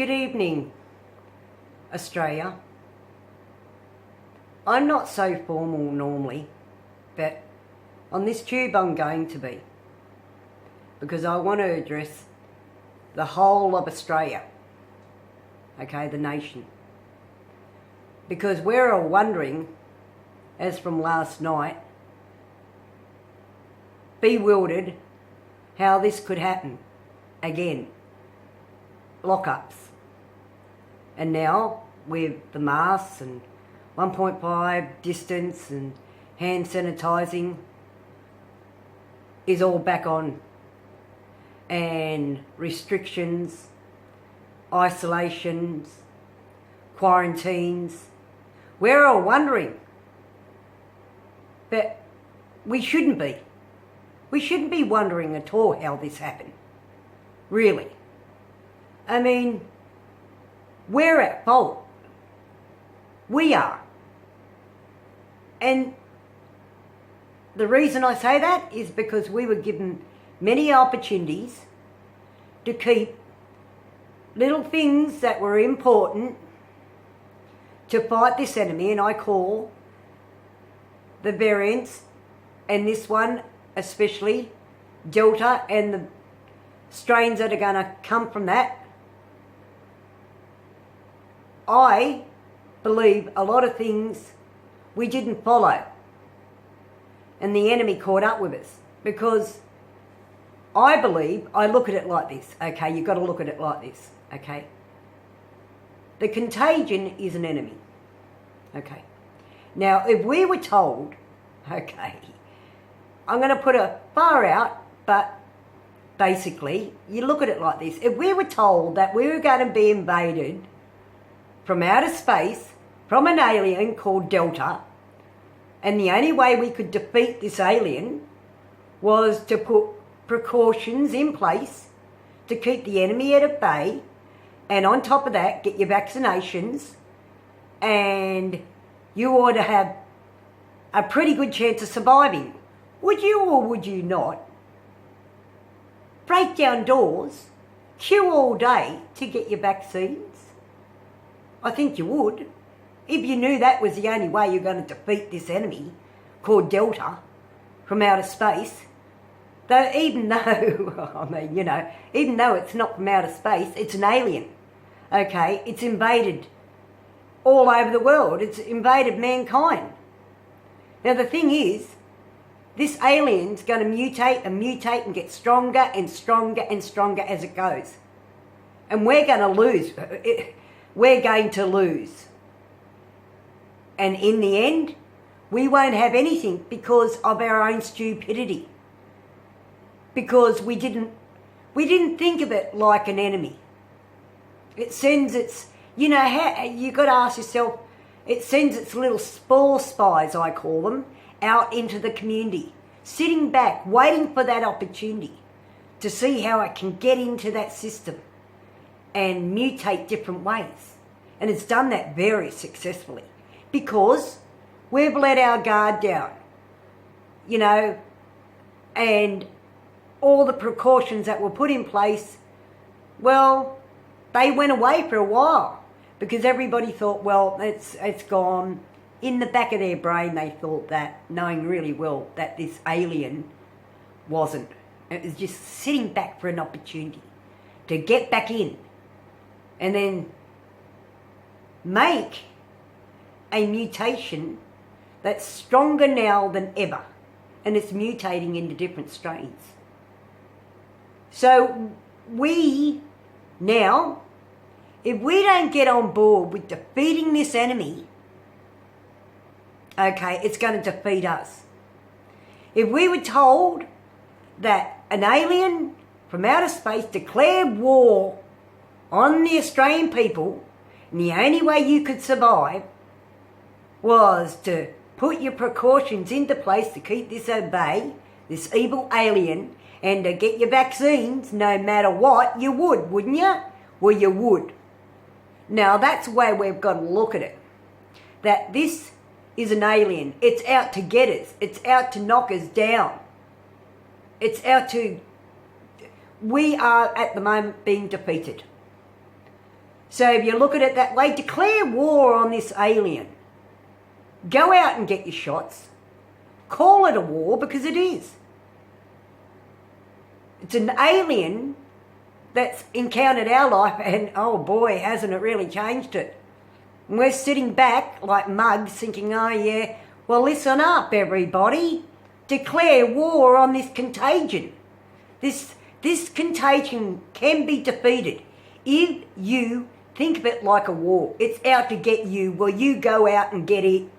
Good evening, Australia. I'm not so formal normally, but on this tube I'm going to be, because I want to address the whole of Australia, okay, the nation. Because we're all wondering, as from last night, bewildered how this could happen again. Lockups. And now with the masks and 1.5 distance and hand sanitising is all back on, and restrictions, isolations, quarantines. We're all wondering, but we shouldn't be. We shouldn't be wondering at all how this happened, really. I mean, we're at fault. We are. And the reason I say that is because we were given many opportunities to keep little things that were important to fight this enemy, and I call the variants, and this one especially, Delta, and the strains that are going to come from that. I believe a lot of things we didn't follow, and the enemy caught up with us, because I believe, I look at it like this, okay, you've got to look at it like this, okay. The contagion is an enemy, okay. Now, if we were told, okay, I'm going to put a far out, but basically, you look at it like this. If we were told that we were going to be invaded from outer space, from an alien called Delta, and the only way we could defeat this alien was to put precautions in place to keep the enemy at bay, and on top of that, get your vaccinations, and you ought to have a pretty good chance of surviving. Would you or would you not break down doors, queue all day to get your vaccines? I think you would, if you knew that was the only way you're going to defeat this enemy called Delta from outer space. Though even though, I mean, you know, even though it's not from outer space, it's an alien, okay? It's invaded all over the world. It's invaded mankind. Now the thing is, this alien's going to mutate and mutate and get stronger and stronger and stronger as it goes. And we're going to lose. We're going to lose. And in the end, we won't have anything because of our own stupidity. Because we didn't think of it like an enemy. It sends its, you know, you got to ask yourself, it sends its little spore spies, I call them, out into the community, sitting back, waiting for that opportunity to see how it can get into that system and mutate different ways. And it's done that very successfully because we've let our guard down, you know, and all the precautions that were put in place, well, they went away for a while because everybody thought, well, it's gone. In the back of their brain, they thought that, knowing really well that this alien wasn't. It was just sitting back for an opportunity to get back in and then make a mutation that's stronger now than ever. And it's mutating into different strains. So we now, if we don't get on board with defeating this enemy, okay, it's going to defeat us. If we were told that an alien from outer space declared war on the Australian people, and the only way you could survive was to put your precautions into place to keep this at bay, this evil alien, and to get your vaccines no matter what, you would, wouldn't you? Well, you would. Now, that's the way we've got to look at it. That this is an alien. It's out to get us. It's out to knock us down. It's out to... We are, at the moment, being defeated. So if you look at it that way, declare war on this alien. Go out and get your shots. Call it a war, because it is. It's an alien that's encountered our life, and oh boy, hasn't it really changed it. And we're sitting back like mugs thinking, oh yeah, well listen up everybody. Declare war on this contagion. This contagion can be defeated if you think of it like a war. It's out to get you. Well, you go out and get it.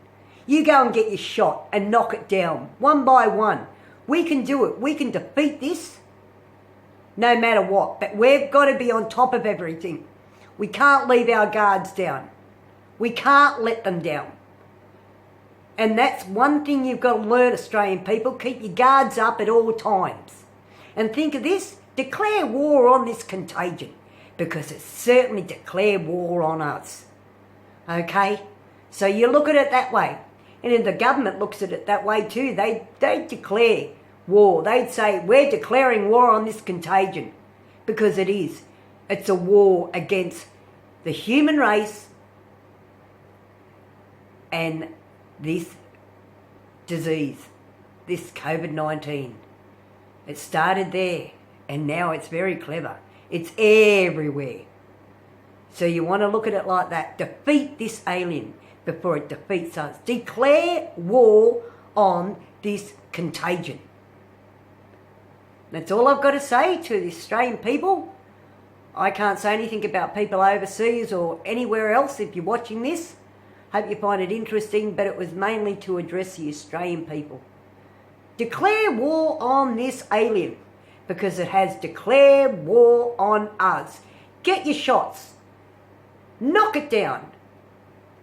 You go and get your shot and knock it down one by one. We can do it. We can defeat this no matter what. But we've got to be on top of everything. We can't leave our guards down. We can't let them down. And that's one thing you've got to learn, Australian people. Keep your guards up at all times. And think of this. Declare war on this contagion. Because it's certainly declared war on us. Okay? So you look at it that way. And if the government looks at it that way too, they declare war. They'd say, we're declaring war on this contagion. Because it is. It's a war against the human race and this disease, this COVID-19. It started there, and now it's very clever. It's everywhere. So you want to look at it like that. Defeat this alien before it defeats us. Declare war on this contagion. That's all I've got to say to the Australian people. I can't say anything about people overseas or anywhere else if you're watching this. Hope you find it interesting, but it was mainly to address the Australian people. Declare war on this alien, because it has declared war on us. Get your shots. Knock it down.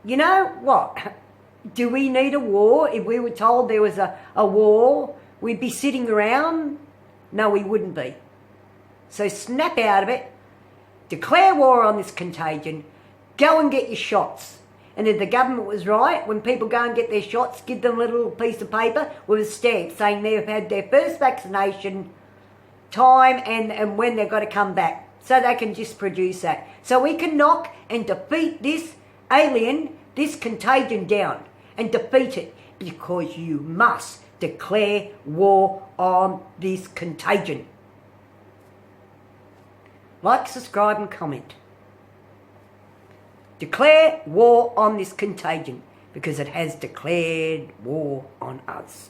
You know what? Do we need a war? If we were told there was a war, we'd be sitting around? No, we wouldn't be. So snap out of it. Declare war on this contagion. Go and get your shots. And if the government was right, when people go and get their shots, give them a little piece of paper with a stamp saying they've had their first vaccination, time and when they've got to come back. So they can just produce that. So we can knock and defeat this alien, this contagion down. And defeat it. Because you must declare war on this contagion. Like, subscribe and comment. Declare war on this contagion, because it has declared war on us.